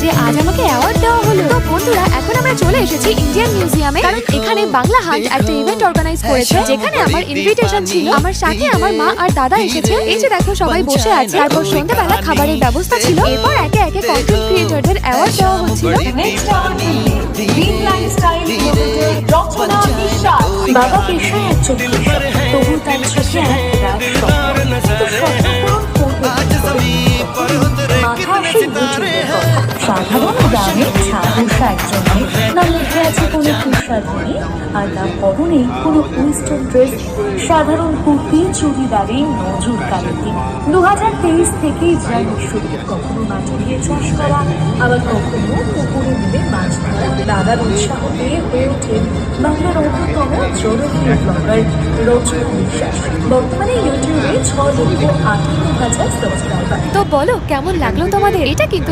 যে আজ আমাকে অ্যাওয়ার্ড দেওয়া হলো। তো বন্ধুরা, এখন আমরা চলে এসেছি ইন্ডিয়ান মিউজিয়ামে, কারণ এখানে বাংলা হান্ট একটা ইভেন্ট অর্গানাইজ করেছে, যেখানে আমার ইনভিটেশন ছিল। আমার সাথে আমার মা আর দাদা এসেছে। এই যে দেখো, সবাই বসে আছে। তারপর সন্ধ্যাবেলা খাবারের ব্যবস্থা ছিল। এরপর একে একে কন্টেন্ট ক্রিয়েটরদের অ্যাওয়ার্ড দেওয়া হচ্ছিল। বাবা পেশায় একজন কৃষক, তবু তার চোখে একটা সাধারণ গ্রামের ছাড়া একজনের না মুখে আছে কোনো তুষারমণি, আর না পরনে কোনো ওয়েস্টার্ন ড্রেস। সাধারণ কুর্তি চুড়িদারে নজর কাড়েন তিনি। 2023 থেকেই যায় শুরু, কখনো মাঠে গিয়ে চাষ করা, আবার কখনো পুকুরে মিলে মাছ ধরা। দাদার উৎসাহ পেয়ে হয়ে ওঠেন বাংলার অন্যতম জনপ্রিয় ব্লগার রচনা বিশ্বাস। বর্তমানে ইউটিউবে 6,18,000 সাবস্ক্রাইবার। তো বলো, কেমন লাগলো তোমাদের? এটা কিন্তু